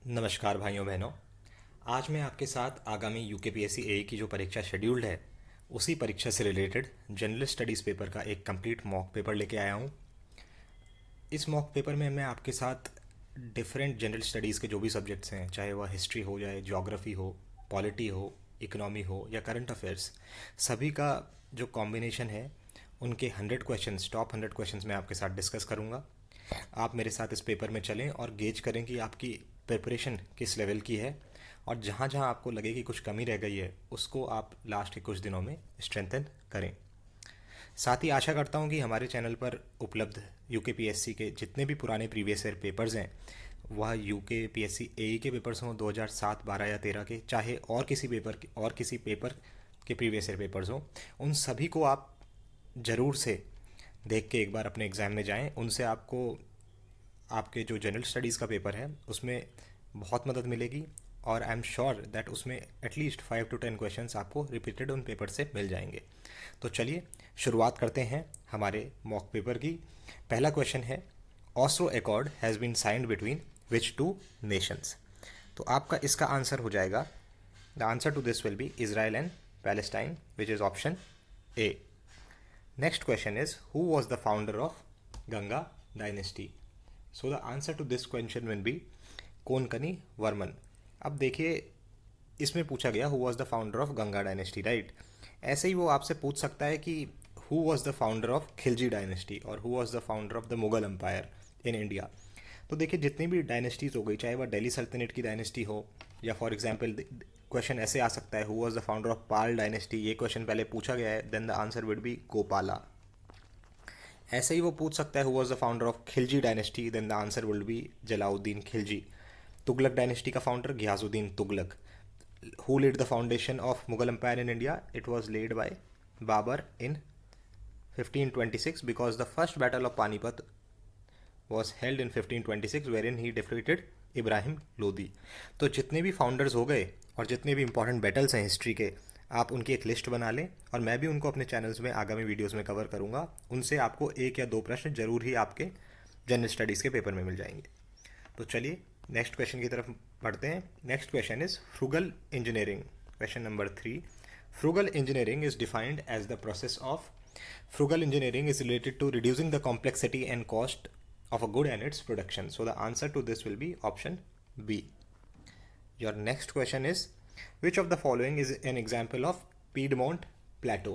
नमस्कार भाइयों बहनों। आज मैं आपके साथ आगामी यूकेपीएससी एई की जो परीक्षा शेड्यूल्ड है उसी परीक्षा से रिलेटेड जनरल स्टडीज़ पेपर का एक कंप्लीट मॉक पेपर लेके आया हूँ। इस मॉक पेपर में मैं आपके साथ डिफरेंट जनरल स्टडीज़ के जो भी सब्जेक्ट्स हैं, चाहे वह हिस्ट्री हो, जाए ज्योग्राफी हो, पॉलिटी हो, इकोनॉमी हो या करंट अफेयर्स, सभी का जो कॉम्बिनेशन है उनके 100 क्वेश्चंस, टॉप 100 क्वेश्चंस मैं आपके साथ डिस्कस करूँगा। आप मेरे साथ इस पेपर में चलें और गेज करें कि आपकी प्रिपरेशन किस लेवल की है, और जहाँ जहाँ आपको लगे कि कुछ कमी रह गई है उसको आप लास्ट के कुछ दिनों में स्ट्रेंथन करें। साथ ही आशा करता हूँ कि हमारे चैनल पर उपलब्ध यूकेपीएससी के जितने भी पुराने प्रीवियस ईयर पेपर्स हैं, वह यूकेपीएससी एई के पेपर्स हों 2007, 12 या 13 के, चाहे और किसी पेपर के प्रीवियस ईयर पेपर्स हों, उन सभी को आप ज़रूर से देख के एक बार अपने एग्ज़ाम में जाएं। उनसे आपको आपके जो जनरल स्टडीज़ का पेपर है उसमें बहुत मदद मिलेगी, और आई एम श्योर दैट उसमें एटलीस्ट 5 to 10 क्वेश्चंस आपको रिपीटेड उन पेपर से मिल जाएंगे। तो चलिए शुरुआत करते हैं हमारे मॉक पेपर की। पहला क्वेश्चन है, Oslo accord has been signed between which two nations. तो आपका इसका आंसर हो जाएगा, the answer to this will be Israel and Palestine, which is option A. Next question is, who was the founder of Ganga dynasty. So the answer to this question will be Konkani Varman. अब देखिए, इसमें पूछा गया who was the founder of Ganga dynasty, right. ऐसे ही वो आपसे पूछ सकता है कि who was the founder of Khilji dynasty और who was the founder of the Mughal empire in India. तो देखिए, जितनी भी डायनेस्टीज हो गई, चाहे वह दिल्ली सल्तनत की डायनेस्टी हो, या फॉर एग्जाम्पल क्वेश्चन ऐसे आ सकता है, who was the founder of Pal dynasty, ये क्वेश्चन पहले पूछा गया है, then the answer would be Gopala. ऐसे ही वो पूछ सकता है who was the founder of Khilji dynasty, then the answer will be Jalaluddin Khilji. Tughlaq dynasty का फाउंडर Ghiyasuddin Tughlaq. Who laid the foundation of Mughal empire in India, it was laid by Babur in 1526, because the first battle of Panipat was held in 1526 wherein he defeated Ibrahim Lodi. तो जितने भी founders हो गए और जितने भी इंपॉर्टेंट बैटल्स हैं हिस्ट्री के, आप उनकी एक लिस्ट बना लें, और मैं भी उनको अपने चैनल्स में आगामी वीडियोस में कवर करूँगा। उनसे आपको एक या दो प्रश्न जरूर ही आपके जनरल स्टडीज़ के पेपर में मिल जाएंगे। तो चलिए नेक्स्ट क्वेश्चन की तरफ बढ़ते हैं। Next question is frugal engineering, question number 3। Frugal engineering is defined as the process of, frugal engineering is related to reducing the complexity and cost of a good and its production. So the answer to this will be option B. Your next question is, which of the following is an example of Piedmont Plateau?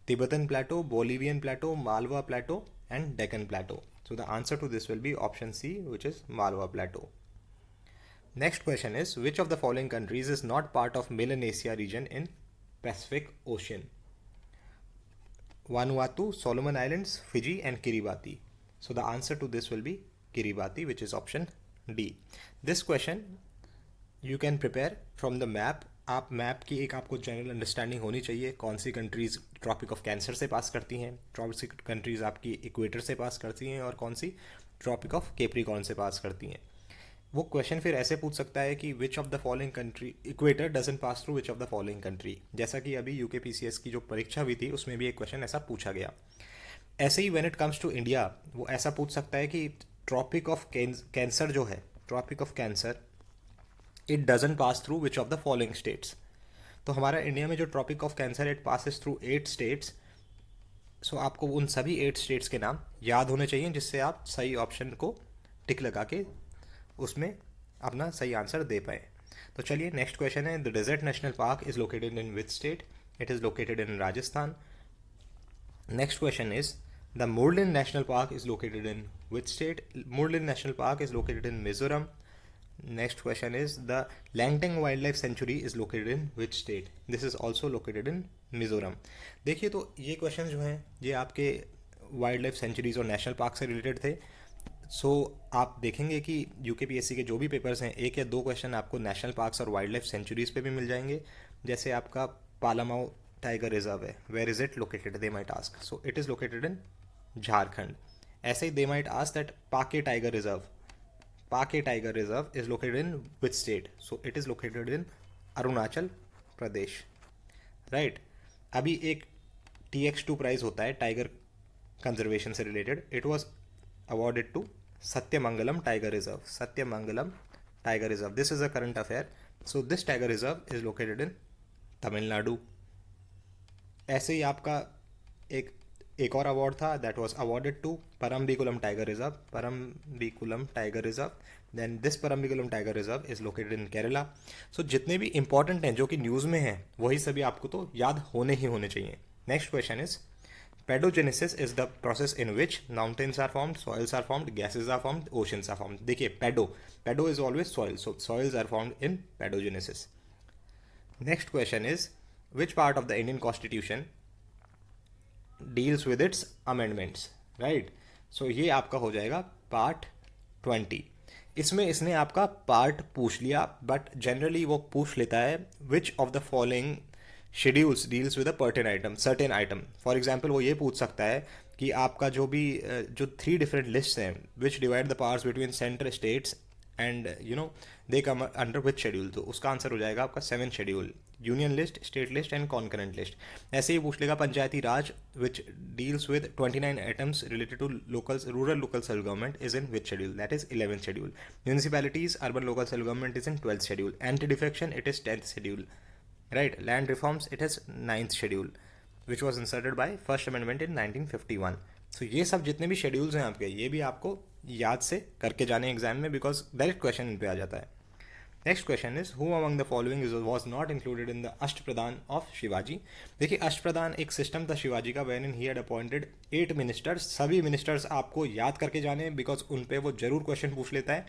Tibetan Plateau, Bolivian Plateau, Malwa Plateau and Deccan Plateau. So the answer to this will be option C, which is Malwa Plateau. Next question is, which of the following countries is not part of Melanesia region in Pacific Ocean? Vanuatu, Solomon Islands, Fiji and Kiribati. So the answer to this will be Kiribati, which is option D. This question you can prepare from the map. आप map की एक आपको general understanding होनी चाहिए, कौन सी countries tropic of cancer से पास करती हैं, कौन सी कंट्रीज़ आपकी इक्वेटर से पास करती हैं, और कौन सी ट्रॉपिक ऑफ केप्रिकॉर्न से पास करती हैं। वो क्वेश्चन फिर ऐसे पूछ सकता है कि विच of the following country equator doesn't pass through which of the following country, जैसा कि अभी यूकेपीसीएस की जो परीक्षा हुई थी उसमें भी एक क्वेश्चन ऐसा पूछा गया। ऐसे ही when it comes to India, वो ऐसा पूछ सकता है कि ट्रॉपिक ऑफ कैंसर जो है, tropic of cancer, it doesn't pass through which of the following states. तो हमारा इंडिया में जो tropic of cancer, it passes through 8 states. So आपको उन सभी 8 स्टेट्स के नाम याद होने चाहिए, जिससे आप सही ऑप्शन को टिक लगा के उसमें अपना सही आंसर दे पाए। तो चलिए नेक्स्ट क्वेश्चन है, the desert national park is located in which state? It is located in Rajasthan. Next question is, the Murlen national park is located in which state? Murlen national park is located in Mizoram. Next question is, the Lengteng wildlife sanctuary is located in which state? This is also located in Mizoram. देखिए, तो ये question जो हैं ये आपके wildlife centuries और national park से related थे। आप देखेंगे कि यूकेपीएससी के जो भी पेपर्स हैं, एक या दो क्वेश्चन आपको नेशनल पार्क्स और वाइल्ड लाइफ सेंचुरीज पे भी मिल जाएंगे। जैसे आपका पालामाऊ टाइगर रिजर्व है, where is it located, they might ask, so it is located in Jharkhand. ऐसे ही they might ask that Pakke tiger reserve is located in which state? So it is located in Arunachal Pradesh, right. अभी एक TX2 prize होता है tiger conservation से related, it was awarded to Sathyamangalam tiger reserve, Sathyamangalam Tiger Reserve. This is a current affair. So this Tiger Reserve is located in Tamil Nadu. ऐसे ही आपका एक एक और अवार्ड था, that was awarded to Parambikulam tiger reserve. Parambikulam tiger reserve. Then this Parambikulam tiger reserve is located in Kerala. So जितने भी important हैं जो कि न्यूज़ में हैं वही सभी आपको तो याद होने ही होने चाहिए. Next question is pedogenesis is the process in which mountains are formed, soils are formed, gases are formed, oceans are formed. देखिए pedo is always soil, so soils are formed in pedogenesis. Next question is which part of the Indian Constitution deals with its amendments, right? So ये आपका हो जाएगा part 20. इसमें इसने आपका part पूछ लिया, बट जनरली वो पूछ लेता है which of the following schedules deals with a certain item. For example वो ये पूछ सकता है कि आपका जो भी जो 3 डिफरेंट लिस्ट हैं which divide the powers between center states and they come under which schedule. तो उसका आंसर हो जाएगा आपका 7 schedule, union list, state list and concurrent list. ऐसे ही पूछ लेगा Panchayati Raj which deals with 29 items related to local rural local self government is in which schedule, that is 11th schedule. Municipalities urban local self government is in 12th schedule. Anti defection it is 10th schedule, right. Land reforms it is 9th schedule which was inserted by first amendment in 1951. सो ये सब जितने भी schedules हैं आपके, ये भी आपको याद से करके जाने एग्जाम में, बिकॉज डायरेक्ट क्वेश्चन इन पे आ जाता है. Next question is who among the following was not included in the Ashtapradhan of Shivaji. देखिए अष्टप्रधान एक सिस्टम था शिवाजी का, when in he had appointed 8 ministers. सभी मिनिस्टर्स आपको याद करके जाने, बिकॉज उन पे वो जरूर क्वेश्चन पूछ लेता है.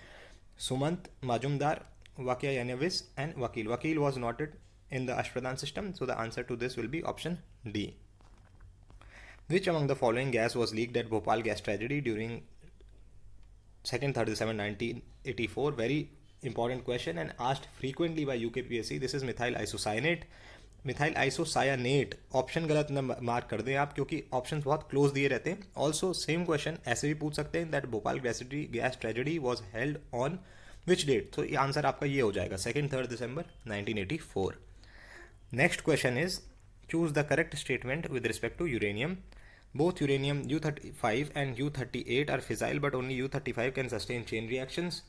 सुमंत, माजुमदार, वाकिया यानविस एंड वकील. वकील was noted in the Ashpradhan system, so the answer to this will be option D. Which among the following gas was leaked at Bhopal gas tragedy during 2nd 3rd December 1984? Very important question and asked frequently by UKPSC. This is methyl isocyanate. Methyl isocyanate. Option गलत न mark कर दें आप, क्योंकि options बहुत close दिए रहते हैं. ऑल्सो सेम क्वेश्चन ऐसे भी पूछ सकते हैं that Bhopal gas tragedy was held on which date. तो ये आंसर आपका ये हो जाएगा 2nd 3rd December 1984. Next question is choose the correct statement with respect to uranium. Both uranium U-35 and U-38 are fissile, but only U-35 can sustain chain reactions.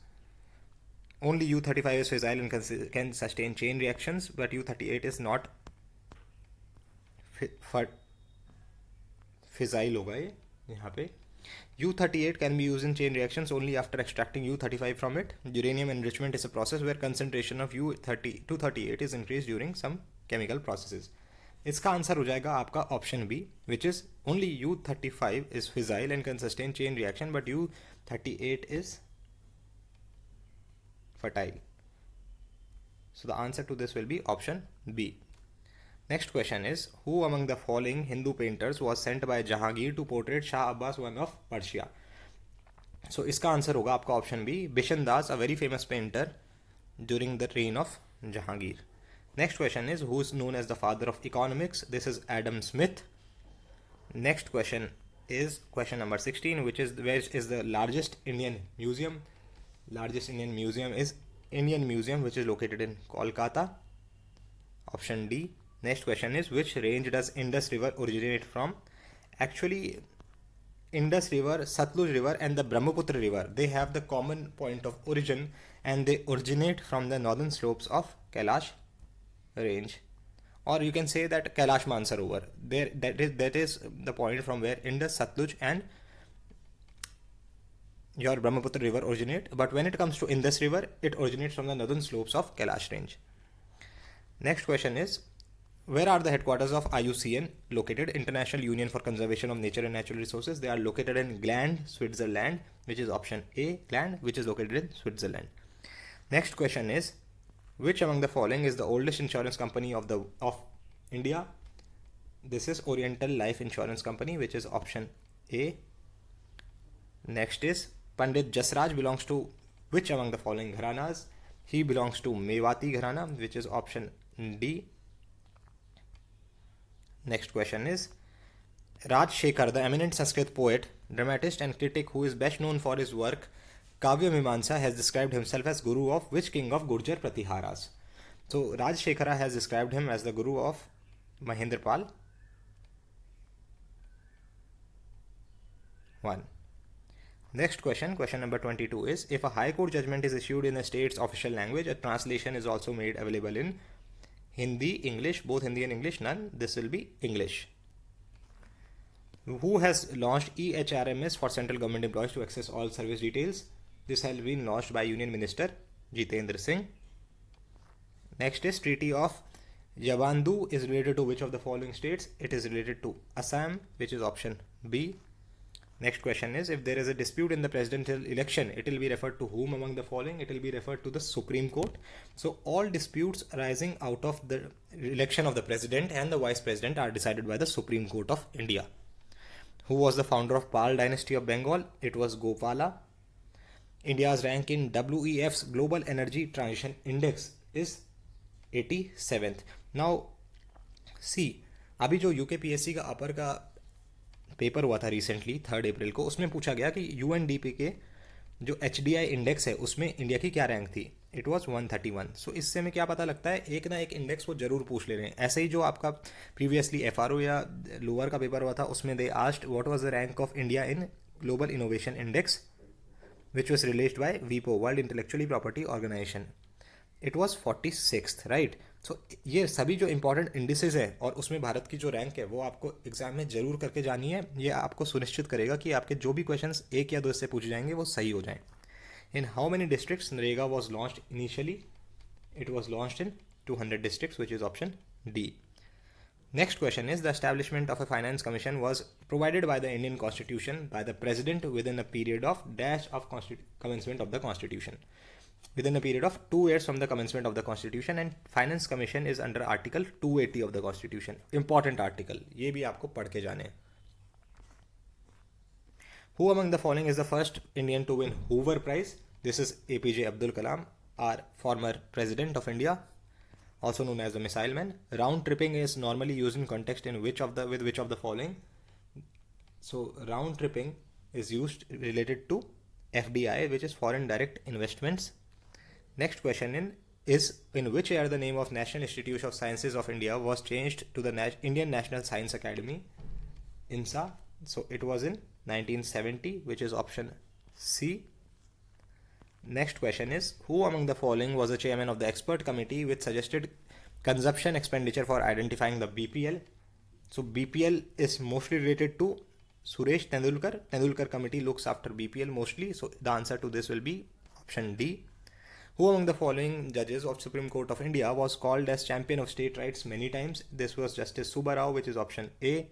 Only U-35 is fissile and can sustain chain reactions, but U-38 is not fissile होगा ये यहाँ पे. U-38 can be used in chain reactions only after extracting U-35 from it. Uranium enrichment is a process where concentration of U-238 is increased during some chemical processes. इसका answer हो जाएगा आपका option B, which is only U-35 is fissile and can sustain chain reaction, but U-38 is fertile. So the answer to this will be option B. Next question is who among the following Hindu painters was sent by Jahangir to portray Shah Abbas I of Persia? So इसका answer होगा आपका option B, Bishan Das, a very famous painter during the reign of Jahangir. Next question is who is known as the father of economics? This is Adam Smith. Next question is question number 16, which is where is the largest Indian museum? Largest Indian museum is Indian Museum, which is located in Kolkata. Option D. Next question is which range does Indus River originate from? Actually, Indus River, Satluj River and the Brahmaputra River, they have the common point of origin and they originate from the northern slopes of Kailash range, or you can say that Kailash Mansarovar. There, that is the point from where Indus, Satluj and your Brahmaputra River originate. But when it comes to Indus River, it originates from the northern slopes of Kailash range. Next question is where are the headquarters of IUCN located? International Union for Conservation of Nature and Natural Resources. They are located in Gland, Switzerland, which is option A, Gland, which is located in Switzerland. Next question is which among the following is the oldest insurance company of India? This is Oriental Life Insurance Company, which is option A. Next is Pandit Jasraj belongs to which among the following gharanas? He belongs to Mewati Gharana, which is option D. Next question is Raj Shekhar, the eminent Sanskrit poet, dramatist and critic who is best known for his work Kavya Mimamsa, has described himself as guru of which king of Gurjar Pratiharas? So Raj Shekhara has described him as the guru of Mahendrapal I. Next question, question number 22 is, if a high court judgment is issued in a state's official language, a translation is also made available in Hindi, English, both Hindi and English, none, this will be English. Who has launched EHRMS for central government employees to access all service details? This has been launched by Union Minister Jitendra Singh. Next is Treaty of Yavandu is related to which of the following states? It is related to Assam, which is option B. Next question is, if there is a dispute in the presidential election, it will be referred to whom among the following? It will be referred to the Supreme Court. So all disputes arising out of the election of the president and the vice president are decided by the Supreme Court of India. Who was the founder of Pal dynasty of Bengal? It was Gopala. India's rank in WEF's Global Energy Transition Index is 87th. Now see, अभी जो UKPSC का अपर का paper हुआ था recently 3 अप्रैल को, उसमें पूछा गया कि यूएनडीपी के जो एचडीआई इंडेक्स है उसमें इंडिया की क्या रैंक थी? It was 131. सो इससे हमें क्या पता लगता है, एक ना एक इंडेक्स वो जरूर पूछ ले रहे हैं. ऐसे ही जो आपका प्रीवियसली एफआरओ या लोअर का पेपर हुआ था उसमें they asked what was the rank of India in global innovation index which was released by वीपो, world intellectually property organisation. It was 46th, right. So ये सभी जो इंपॉर्टेंट इंडिसेस हैं और उसमें भारत की जो रैंक है वो आपको एग्जाम में जरूर करके जानी है. ये आपको सुनिश्चित करेगा कि आपके जो भी क्वेश्चंस एक या दो से पूछे जाएंगे वो सही हो जाएं. In how many districts NREGA was launched initially? It was launched in 200 districts, which is option D. Next question is, the establishment of a finance commission was provided by the Indian Constitution by the President within a period of dash of commencement of the Constitution. Within a period of 2 years from the commencement of the Constitution, and finance commission is under Article 280 of the Constitution. Important article, ये भी आपको पढ़ के जाने. Who among the following is the first Indian to win Hoover Prize? This is APJ Abdul Kalam, our former President of India, also known as the Missile Man. Round tripping is normally used in context in which of the following? So round tripping is used related to FDI, which is foreign direct investments. Next question is in which year the name of National Institute of Sciences of India was changed to the Indian National Science Academy, INSA? So it was in 1970, which is option C. Next question is, who among the following was the chairman of the expert committee which suggested consumption expenditure for identifying the BPL? So BPL is mostly related to Suresh Tendulkar. Tendulkar committee looks after BPL mostly. So the answer to this will be option D. Who among the following judges of Supreme Court of India was called as champion of state rights many times? This was Justice Subba Rao, which is option A.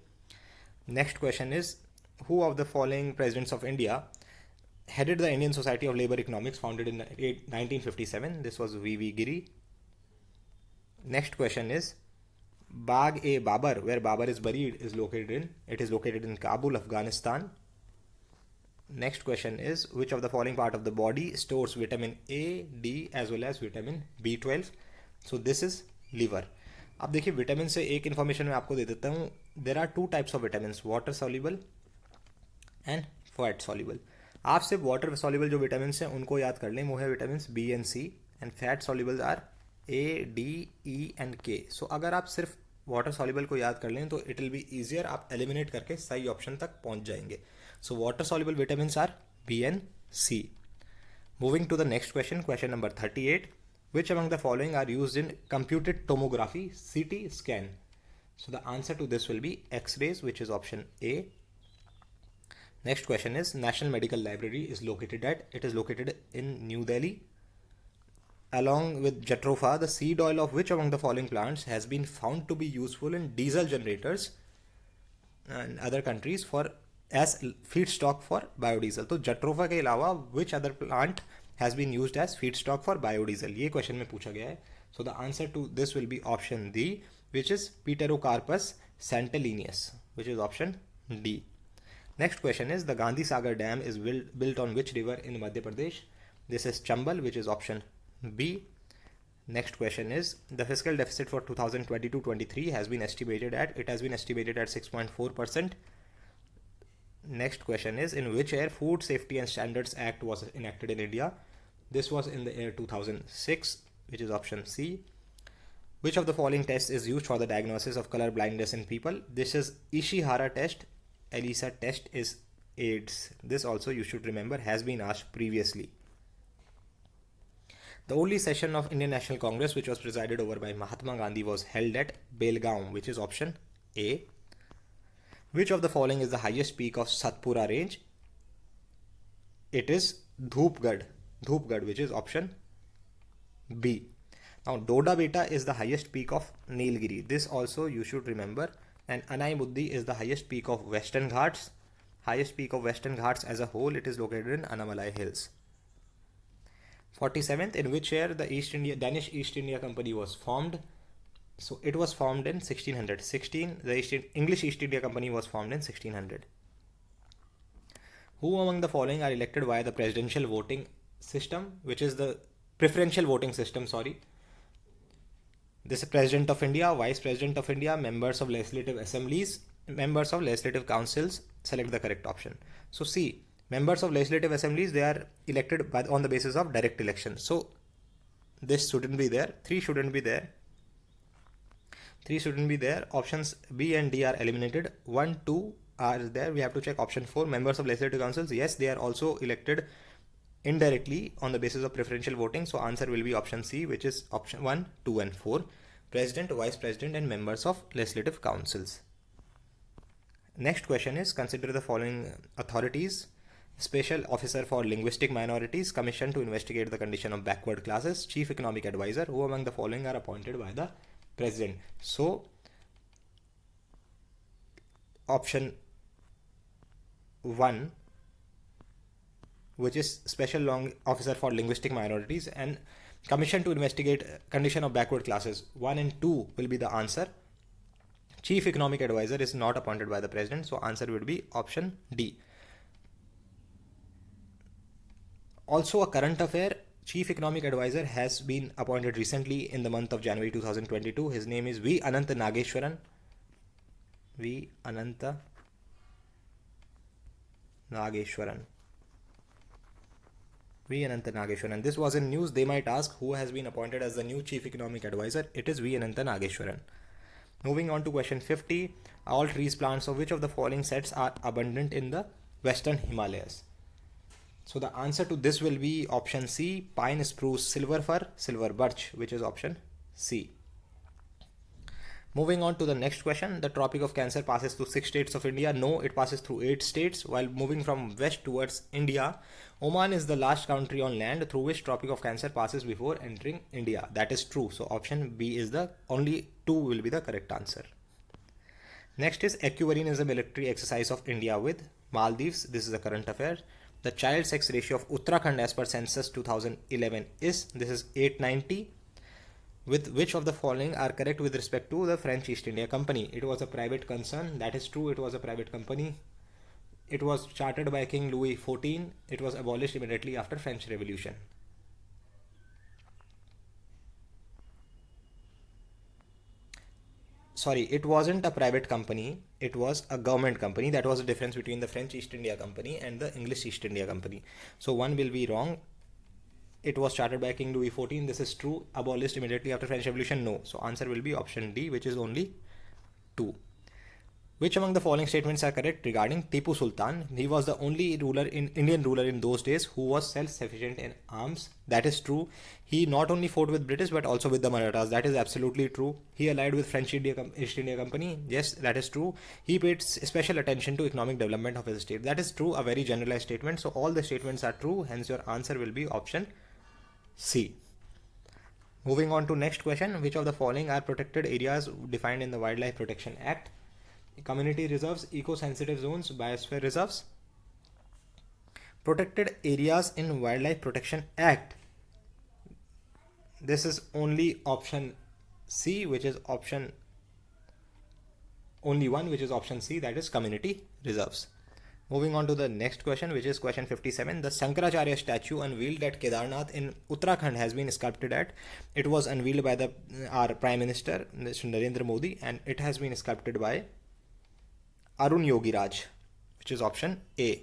Next question is, who of the following presidents of India headed the Indian Society of Labour Economics founded in 1957? This was V.V. Giri. Next question is, Bagh-e-Babar, where Babar is buried, is located in? It is located in Kabul, Afghanistan. Next question is, which of the following part of the body stores vitamin A, D as well as vitamin B12? So this is liver. अब देखिए vitamin से एक information मैं आपको दे देता हूँ. There are 2 types of vitamin, water soluble and fat soluble. आप सिर्फ वाटर सॉल्युबल जो विटामिन हैं उनको याद कर लें, वो है vitamin B and C, and fat soluble are A, D, E and K. So अगर आप सिर्फ वाटर सॉल्युबल को याद कर लें तो इट विल बी ईजियर, आप एलिमिनेट करके सही ऑप्शन तक पहुंच जाएंगे. So water soluble vitamin are B and C. Moving to the next question, question number 38. Which among the following are used in computed tomography CT scan? So the answer to this will be X-rays, which is option A. Next question is, National Medical Library is located at? It is located in New Delhi. Along with Jatropha, the seed oil of which among the following plants has been found to be useful in diesel generators and other countries for as feedstock for biodiesel? तो Jatropha के अलावा which other plant has been used as feedstock for biodiesel? ये question में पूछा गया है. So the answer to this will be option D, which is Pterocarpus santallineus, which is option D. Next question is, the Gandhi Sagar Dam is built on which river in Madhya Pradesh? This is Chambal, which is option B. Next question is, the fiscal deficit for 2022-23 has been estimated at? It has been estimated at 6.4%. Next question is, in which year Food Safety and Standards Act was enacted in India? This was in the year 2006, which is option C. Which of the following tests is used for the diagnosis of color blindness in people? This is Ishihara test, ELISA test is AIDS? This also you should remember has been asked previously. The only session of Indian National Congress which was presided over by Mahatma Gandhi was held at Belgaum, which is option A. Which of the following is the highest peak of Satpura range? It is Dhupgarh, which is option B. Now, Doda Beta is the highest peak of Nilgiri. This also you should remember. And Anai Buddi is the highest peak of Western Ghats. Highest peak of Western Ghats as a whole, it is located in Anamalai Hills. 47th, in which year the Danish East India Company was formed? So it was formed in 1600. The English East India Company was formed in 1600. Who among the following are elected via the presidential voting system, which is the preferential voting system, This is President of India, Vice President of India, members of legislative assemblies, members of legislative councils. Select the correct option. So C, members of legislative assemblies, they are elected on the basis of direct election. So this shouldn't be there. 3 shouldn't be there. Options B and D are eliminated. 1, 2 are there. We have to check option 4. Members of legislative councils. Yes, they are also elected indirectly on the basis of preferential voting. So answer will be option C, which is option 1, 2 and 4. President, Vice President and members of legislative councils. Next question is, consider the following authorities. Special Officer for Linguistic Minorities, Commission to investigate the condition of backward classes, Chief Economic Advisor. Who among the following are appointed by the President? So option 1, which is Special Officer for Linguistic Minorities and Commission to investigate condition of backward classes, 1 and 2 will be the answer. Chief Economic Advisor is not appointed by the President, so answer would be option D. Also a current affair, Chief Economic Advisor has been appointed recently in the month of January 2022. His name is V. Ananta Nageshwaran. V. Ananta Nageshwaran. This was in news. They might ask who has been appointed as the new Chief Economic Advisor. It is V. Ananta Nageshwaran. Moving on to question 50. All trees plants of which of the following sets are abundant in the Western Himalayas? So the answer to this will be option C, pine, spruce, silver fir, silver birch, which is option C. Moving on to the next question. The Tropic of Cancer passes through 6 states of India. No, it passes through 8 states. While moving from west towards India, Oman is the last country on land through which Tropic of Cancer passes before entering India. That is true. So option B is the only 2 will be the correct answer. Next is equivalent is a military exercise of India with Maldives. This is a current affair. The child sex ratio of Uttarakhand as per census 2011 is, this is 890. With which of the following are correct with respect to the French East India Company? It was a private concern. That is true. It was a private company. It was chartered by King Louis XIV. It was abolished immediately after French Revolution. Sorry, it wasn't a private company. It was a government company. That was the difference between the French East India Company and the English East India Company. So one will be wrong. It was chartered by King Louis XIV. This is true. Abolished immediately after French Revolution. No. So answer will be option D, which is only 2. Which among the following statements are correct regarding Tipu Sultan? He was the only Indian ruler in those days who was self-sufficient in arms. That is true. He not only fought with British but also with the Marathas. That is absolutely true. He allied with French East India Company. Yes, that is true. He paid special attention to economic development of his state. That is true. A very generalized statement. So all the statements are true. Hence your answer will be option C. Moving on to next question. Which of the following are protected areas defined in the Wildlife Protection Act? Community reserves, eco-sensitive zones, biosphere reserves. Protected areas in Wildlife Protection Act. This is only option C, which is option only one, which is option C, that is community reserves. Moving on to the next question, which is question 57. The Shankaracharya statue unveiled at Kedarnath in Uttarakhand has been sculpted at. It was unveiled by our Prime Minister, Mr. Narendra Modi, and it has been sculpted by Arun Yogiraj, which is option A.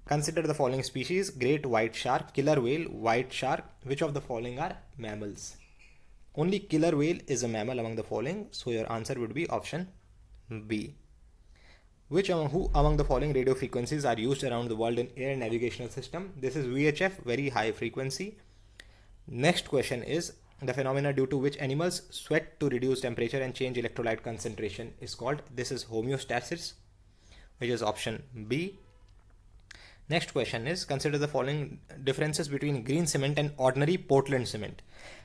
Consider the following species: great white shark, killer whale, white shark. Which of the following are mammals? Only killer whale is a mammal among the following, so your answer would be option B. Who among the following radio frequencies are used around the world in air navigational system? This is VHF, very high frequency. Next question is, the phenomena due to which animals sweat to reduce temperature and change electrolyte concentration is called? This is homeostasis, which is option B. Next question is, consider the following differences between green cement and ordinary Portland cement.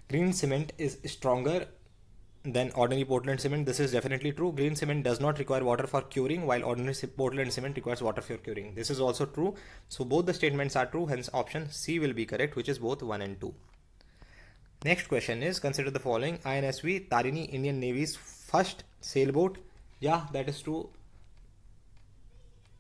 Green cement is stronger than ordinary Portland cement. This is definitely true. Green cement does not require water for curing, while ordinary Portland cement requires water for curing. This is also true. So both the statements are true, hence option C will be correct, which is both 1 and 2. Next question is, consider the following. INSV Tarini, Indian Navy's first sailboat. Yeah, that is true.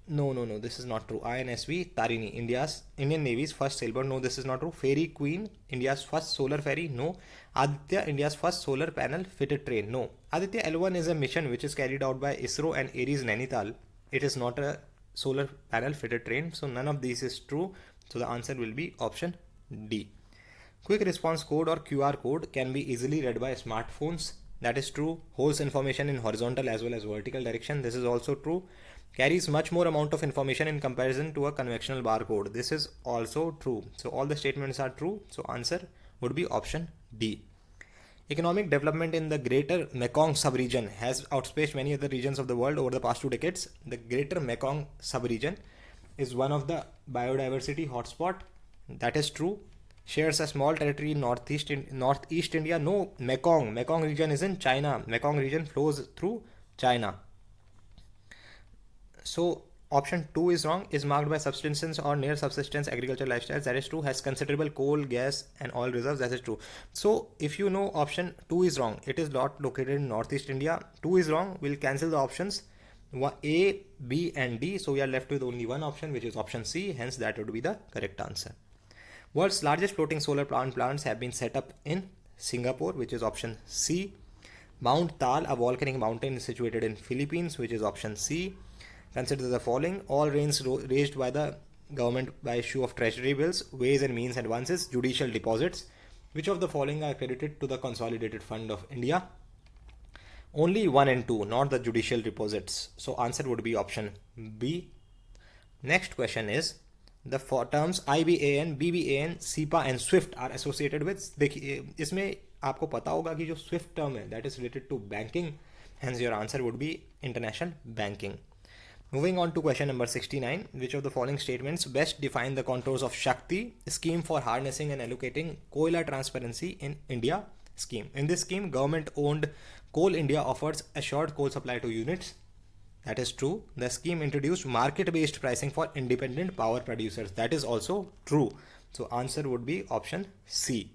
No, this is not true. INSV Tarini, Indian Navy's first sailboat. No, this is not true. Fairy Queen, India's first solar ferry. No. Aditya, India's first solar panel fitted train. No. Aditya L1 is a mission which is carried out by ISRO and Ares Nainital. It is not a solar panel fitted train. So none of these is true. So the answer will be option D. Quick response code or QR code can be easily read by smartphones. That is true. Holds information in horizontal as well as vertical direction. This is also true. Carries much more amount of information in comparison to a conventional barcode. This is also true. So all the statements are true. So answer would be option D. Economic development in the Greater Mekong sub-region has outspaced many other regions of the world over the past 2 decades. The Greater Mekong sub-region is one of the biodiversity hotspot. That is true. Shares a small territory in Northeast India. No, Mekong region is in China. Mekong region flows through China. So option 2 is wrong. Is marked by subsistence or near subsistence agricultural lifestyles. That is true. Has considerable coal, gas and oil reserves. That is true. So if you know option 2 is wrong, it is not located in Northeast India. 2 is wrong. We'll cancel the options A, B and D. So we are left with only one option, which is option C. Hence that would be the correct answer. World's largest floating solar plants have been set up in Singapore, which is option C. Mount Tal, a volcanic mountain, is situated in Philippines, which is option C. Consider the following. All rains raised by the government by issue of treasury bills, ways and means advances, judicial deposits. Which of the following are credited to the Consolidated Fund of India? Only 1 and 2, not the judicial deposits. So answer would be option B. Next question is, the terms IBAN, BBAN, SEPA and SWIFT are associated with. देखिए इसमें आपको पता होगा कि जो SWIFT term है, that is related to banking. Hence your answer would be international banking. Moving on to question number 69. Which of the following statements best define the contours of Shakti, scheme for harnessing and allocating Koila transparency in India scheme? In this scheme, government-owned Coal India offers assured coal supply to units. That is true. The scheme introduced market-based pricing for independent power producers. That is also true. So answer would be option C.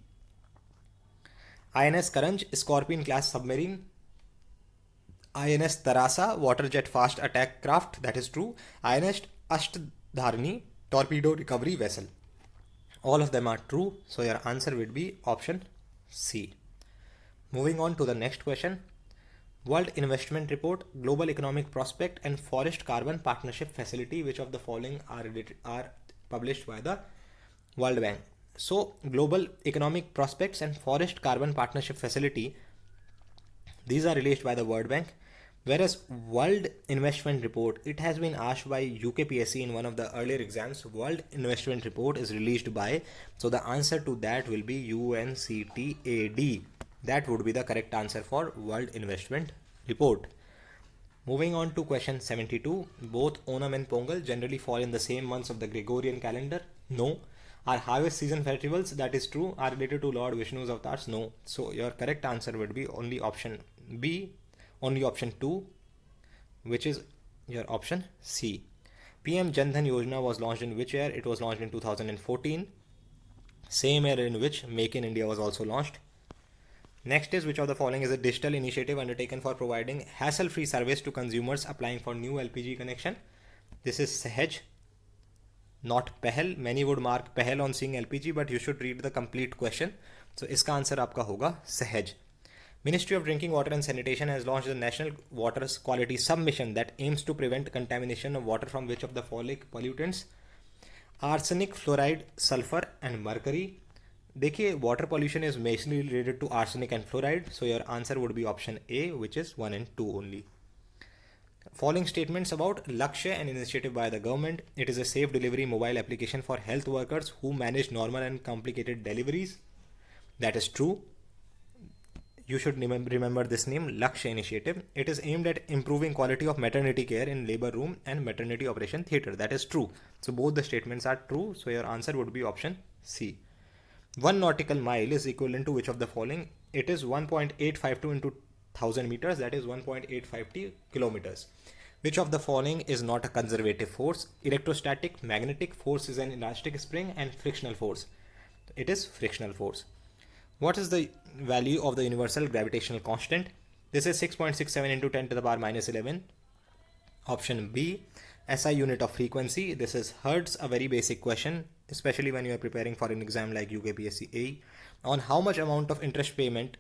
INS Karanj, Scorpion class submarine. INS Tarasa, water jet fast attack craft. That is true. INS Ashtdharani, torpedo recovery vessel. All of them are true. So your answer would be option C. Moving on to the next question. World Investment Report, Global Economic Prospect and Forest Carbon Partnership Facility. Which of the following are published by the World Bank? So Global Economic Prospects and Forest Carbon Partnership Facility, these are released by the World Bank. Whereas World Investment Report, it has been asked by UKPSC in one of the earlier exams. World Investment Report is released by, so the answer to that will be UNCTAD. That would be the correct answer for World Investment Report. Moving on to question 72. Both Onam and Pongal generally fall in the same months of the Gregorian calendar. No. Are harvest season festivals? That is true. Are related to Lord Vishnu's avatars? No. So your correct answer would be only option B, only option 2, which is your option C. PM Jan Dhan Yojana was launched in which year? It was launched in 2014. Same year in which Make in India was also launched. Next is, which of the following is a digital initiative undertaken for providing hassle-free service to consumers applying for new LPG connection? This is Sahaj, not Pehel. Many would mark Pehel on seeing LPG, but you should read the complete question. So इसका answer आपका होगा Sahaj. Ministry of Drinking Water and Sanitation has launched the National Water Quality Submission that aims to prevent contamination of water from which of the following pollutants? Arsenic, fluoride, sulfur and mercury. देखिए, water pollution is mainly related to arsenic and fluoride. So your answer would be option A, which is 1 and 2 only. Following statements about Lakshya, an initiative by the government. It is a safe delivery mobile application for health workers who manage normal and complicated deliveries. That is true. You should remember this name, Lakshya Initiative. It is aimed at improving quality of maternity care in labor room and maternity operation theatre. That is true. So both the statements are true. So your answer would be option C. 1 nautical mile is equivalent to which of the following? It is 1.852 into 1000 meters, that is 1.850 kilometers. Which of the following is not a conservative force? Electrostatic, magnetic force is an elastic spring, and frictional force. It is frictional force. What is the value of the universal gravitational constant? This is 6.67 into 10 to the power minus 11. Option B. SI unit of frequency. This is Hertz, a very basic question, especially when you are preparing for an exam like UKPSC AE. On how much amount of interest repayment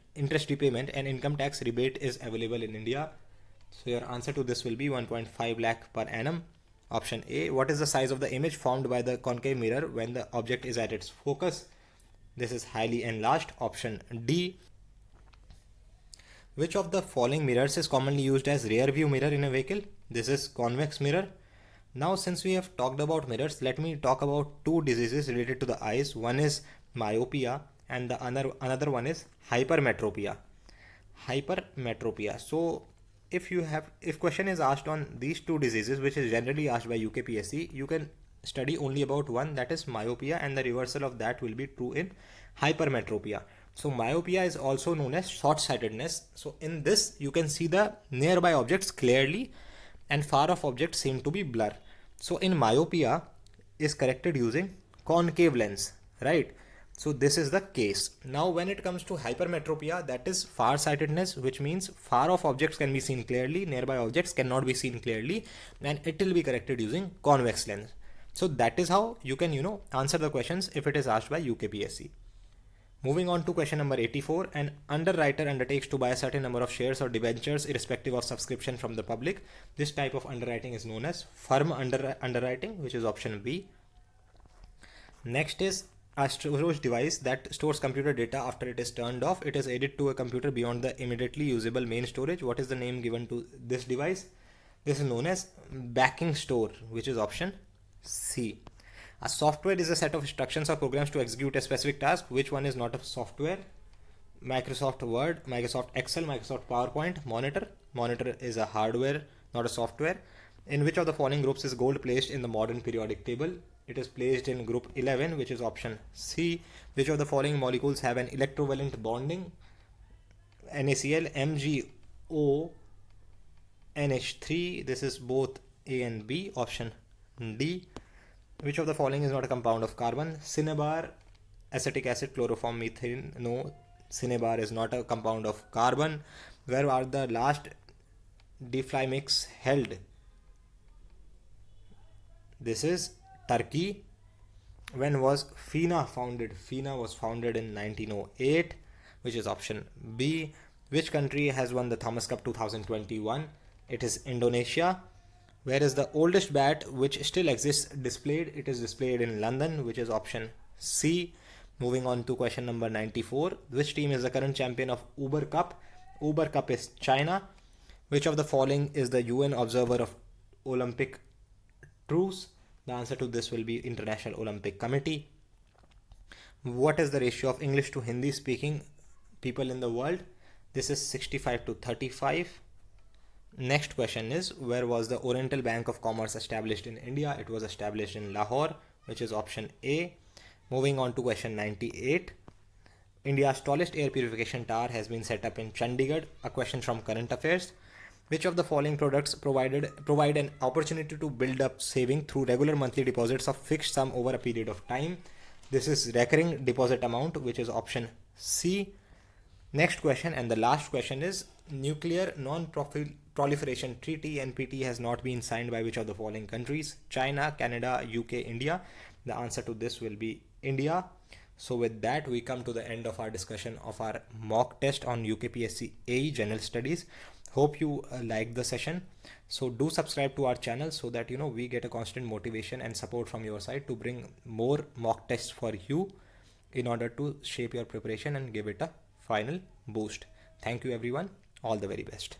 and income tax rebate is available in India? So your answer to this will be 1.5 lakh per annum. Option A. What is the size of the image formed by the concave mirror when the object is at its focus? This is highly enlarged. Option D. Which of the following mirrors is commonly used as rear view mirror in a vehicle? This is convex mirror. Now, since we have talked about mirrors, let me talk about two diseases related to the eyes. One is myopia and the another one is hypermetropia. Hypermetropia. So if question is asked on these two diseases, which is generally asked by UKPSC, you can study only about one, that is myopia, and the reversal of that will be true in hypermetropia. So myopia is also known as short-sightedness. So in this you can see the nearby objects clearly and far off objects seem to be blur. So in myopia is corrected using concave lens, right? So this is the case. Now when it comes to hypermetropia, that is far-sightedness, which means far off objects can be seen clearly, nearby objects cannot be seen clearly, and it will be corrected using convex lens. So that is how you can, answer the questions if it is asked by UKPSC. Moving on to question number 84, an underwriter undertakes to buy a certain number of shares or debentures irrespective of subscription from the public. This type of underwriting is known as firm underwriting, which is option B. Next is a storage device that stores computer data after it is turned off. It is added to a computer beyond the immediately usable main storage. What is the name given to this device? This is known as backing store, which is option C. A software is a set of instructions or programs to execute a specific task. Which one is not a software? Microsoft Word, Microsoft Excel, Microsoft PowerPoint. Monitor is a hardware, not a software. In which of the following groups is gold placed in the modern periodic table? It is placed in group 11, which is option C. Which of the following molecules have an electrovalent bonding? NaCl, MgO, NH3. This is both A and B. Option D. Which of the following is not a compound of carbon? Cinnabar, acetic acid, chloroform, methane. No, cinnabar is not a compound of carbon. Where are the last Deflymix held? This is Turkey. When was FINA founded? FINA was founded in 1908, which is option B. Which country has won the Thomas Cup 2021? It is Indonesia. Where is the oldest bat which still exists displayed? It is displayed in London, which is option C. Moving on to question number 94. Which team is the current champion of Uber Cup? Uber Cup is China. Which of the following is the UN observer of Olympic truce? The answer to this will be International Olympic Committee. What is the ratio of English to Hindi speaking people in the world? This is 65 to 35. Next question is, where was the Oriental Bank of Commerce established in India? It was established in Lahore, which is option A. Moving on to question 98. India's tallest air purification tower has been set up in Chandigarh. A question from current affairs. Which of the following products provide an opportunity to build up saving through regular monthly deposits of fixed sum over a period of time? This is recurring deposit amount, which is option C. Next question and the last question is, Nuclear Non-Proliferation Treaty NPT has not been signed by which of the following countries? China, Canada, UK, India. The answer to this will be India. So with that, we come to the end of our discussion of our mock test on UKPSC AE General Studies. Hope you liked the session. So do subscribe to our channel so that we get a constant motivation and support from your side to bring more mock tests for you in order to shape your preparation and give it a final boost. Thank you everyone. All the very best.